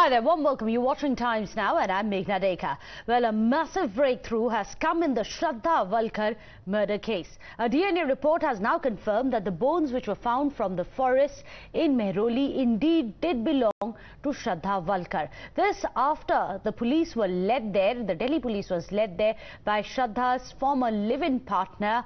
Hi there, warm welcome. You're watching Times Now and I'm Meghna Dekha. Well, a massive breakthrough has come in the Shraddha Walker murder case. A DNA report has now confirmed that the bones which were found from the forest in Mehrauli indeed did belong to Shraddha Walker. This after the police were led there, the Delhi police was led there by Shraddha's former live-in partner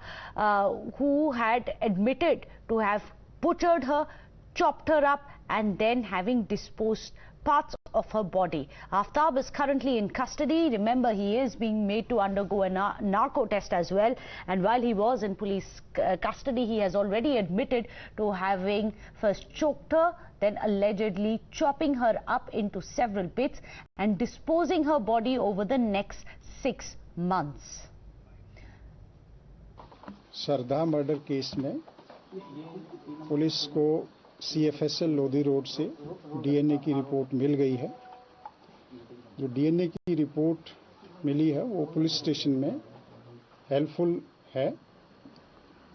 who had admitted to have butchered her, chopped her up and then having disposed parts of her body. Aftab is currently in custody. Remember, he is being made to undergo a narco test as well. And while he was in police custody, he has already admitted to having first choked her, then allegedly chopping her up into several bits and disposing her body over the next 6 months. Shraddha murder case में police को CFSL Lodhi road से DNA की report मिल गई है। जो DNA की report मिली है वो पुलिस स्टेशन में हेल्पफुल है।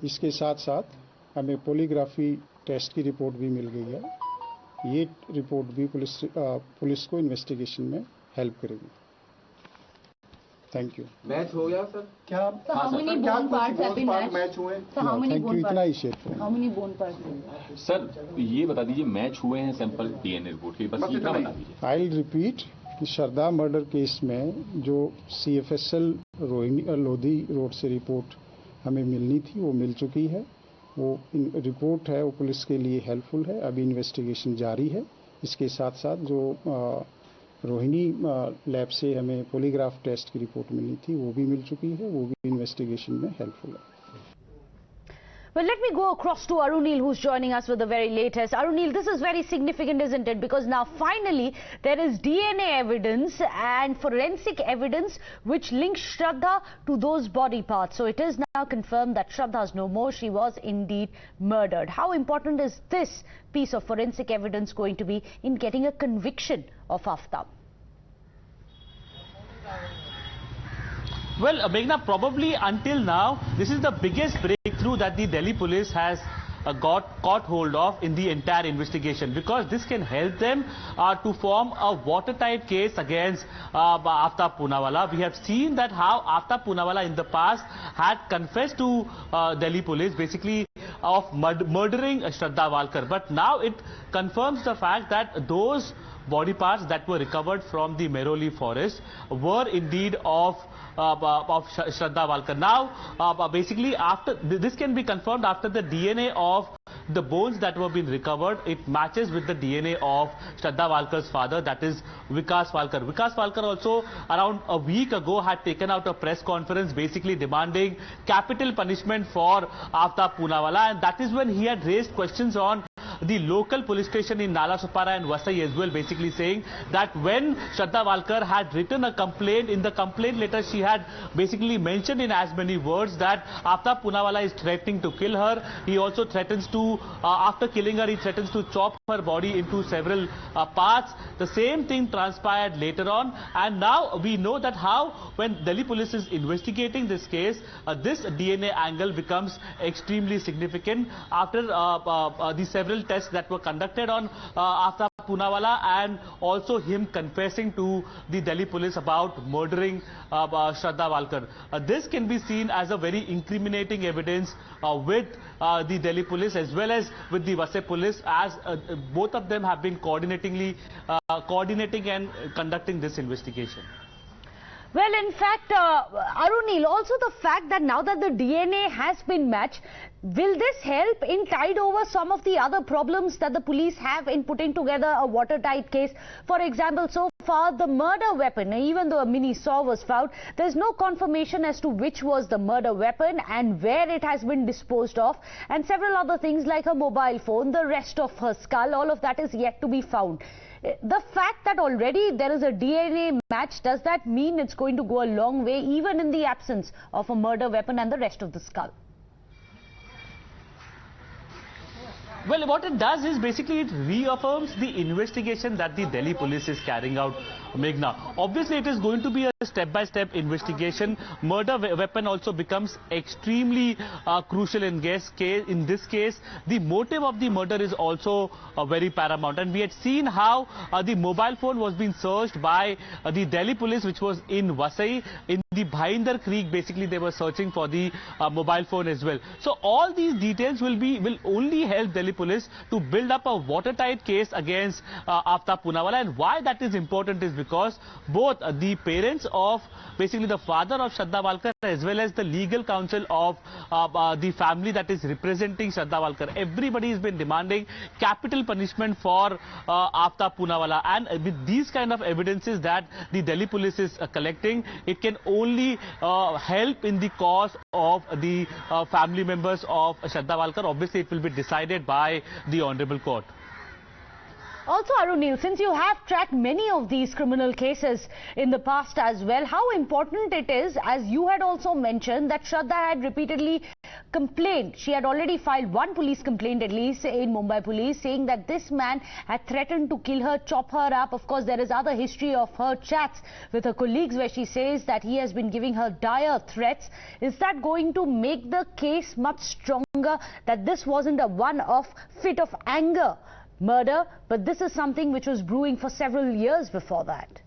इसके साथ साथ हमें पॉलीग्राफी टेस्ट की रिपोर्ट भी मिल गई है। ये रिपोर्ट भी पुलिस को इन्वेस्टिगेशन में हेल्प करेगी। Thank you. मैच हो गया सर? क्या how many bone parts have been matched? हुए? How many bone इतना ही शेयर करें। How many bone parts? Sir ये बता दीजिए मैच हुए हैं सैंपल DNA रिपोर्ट के, बस इतना बता दीजिए। आई विल रिपीट कि श्रद्धा मर्डर केस में जो CFSL लोधी रोड से रिपोर्ट हमें मिलनी थी वो मिल चुकी है। वो रिपोर्ट है वो पुलिस के लिए हेल्पफुल है। अभी इन्वेस्टिगेशन जारी है। इसके साथ साथ जो रोहिणी लैब से हमें पॉलीग्राफ टेस्ट की रिपोर्ट मिलनी थी वो भी मिल चुकी है। वो भी इन्वेस्टिगेशन में हेल्पफुल है। Well, let me go across to Arunil, who's joining us with the very latest. Arunil, this is very significant, isn't it? Because now finally there is DNA evidence and forensic evidence which links Shraddha to those body parts. So it is now confirmed that Shraddha is no more. She was indeed murdered. How important is this piece of forensic evidence going to be in getting a conviction of Aftab? Well, Meghna, probably until now, this is the biggest breakthrough that the Delhi police has caught hold of in the entire investigation, because this can help them to form a watertight case against Aaftab Poonawalla. We have seen that how Aaftab Poonawalla in the past had confessed to Delhi police basically of murdering Shraddha Walker, but now it confirms the fact that those body parts that were recovered from the Mehrauli forest were indeed of Shraddha Walker. Now, basically, after this can be confirmed after the DNA of the bones that were being recovered, it matches with the DNA of Shraddha Walker's father, that is Vikas Walker. Vikas Walker also around a week ago had taken out a press conference basically demanding capital punishment for Aaftab Poonawalla, and that is when he had raised questions on the local police station in Nala Supara and Vasai as well, basically saying that when Shraddha Walker had written a complaint, in the complaint letter she had basically mentioned in as many words that Aaftab Poonawalla is threatening to kill her. He also threatens to, after killing her, he threatens to chop her body into several parts. The same thing transpired later on, and now we know that how when Delhi police is investigating this case, this DNA angle becomes extremely significant after the several tests that were conducted on Aaftab Poonawalla and also him confessing to the Delhi police about murdering Shraddha Walker. This can be seen as a very incriminating evidence with the Delhi police as well as with the Vasai police, as both of them have been coordinating and conducting this investigation. Well, in fact, Arunil, also the fact that now that the DNA has been matched, will this help in tide over some of the other problems that the police have in putting together a watertight case? For example, so far the murder weapon, even though a mini saw was found, there's no confirmation as to which was the murder weapon and where it has been disposed of, and several other things like her mobile phone, the rest of her skull, all of that is yet to be found. The fact that already there is a DNA match, does that mean it's going to go a long way even in the absence of a murder weapon and the rest of the skull? Well, what it does is basically it reaffirms the investigation that the Delhi police is carrying out, Meghna. Obviously, it is going to be a step-by-step investigation. Murder weapon also becomes extremely crucial in this case. The motive of the murder is also very paramount. And we had seen how the mobile phone was being searched by the Delhi police, which was in Vasai, in the Bhainder Creek. Basically, they were searching for the mobile phone as well. So all these details will only help Delhi police to build up a watertight case against Aaftab Poonawalla. And why that is important is because both the parents of basically the father of Shraddha Walker as well as the legal counsel of the family that is representing Shraddha Walker, everybody has been demanding capital punishment for Aaftab Poonawalla. And with these kind of evidences that the Delhi police is collecting, it can only help in the cause of the family members of Shraddha Walker. Obviously, it will be decided by the Honorable Court. Also, Arunil, since you have tracked many of these criminal cases in the past as well, how important it is, as you had also mentioned, that Shraddha had repeatedly complained. She had already filed one police complaint, at least in Mumbai police, saying that this man had threatened to kill her, chop her up. Of course, there is other history of her chats with her colleagues where she says that he has been giving her dire threats. Is that going to make the case much stronger, that this wasn't a one-off fit of anger murder, but this is something which was brewing for several years before that?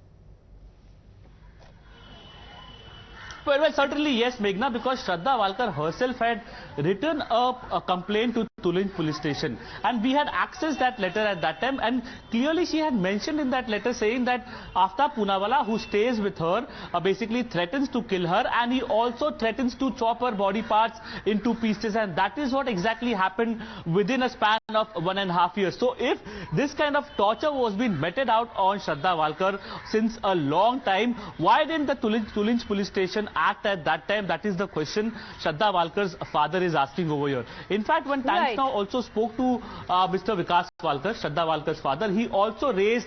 Well, certainly yes, Meghna, because Shraddha Walker herself had written a complaint to Tulin police station, and we had accessed that letter at that time, and clearly she had mentioned in that letter saying that Aaftab Poonawalla, who stays with her, basically threatens to kill her, and he also threatens to chop her body parts into pieces, and that is what exactly happened within a span of 1.5 years. So if this kind of torture was being meted out on Shraddha Walker since a long time, why didn't the Tulin police station act at that time? That is the question Shraddha Walker's father is asking over here. In fact, when Times Now also spoke to Mr. Vikas Walker, Shraddha Walker's father, he also raised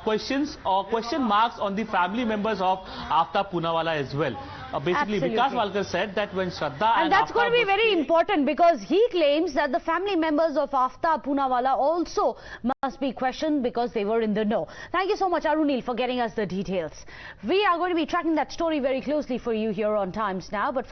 question marks on the family members of Aaftab Poonawalla as well. Basically, Absolutely. Vikas Walker said that when Shraddha and that's going to be very important, because he claims that the family members of Aaftab Poonawalla also must be questioned because they were in the know. Thank you so much, Arunil, for getting us the details. We are going to be tracking that story very closely for you here on Times Now. But for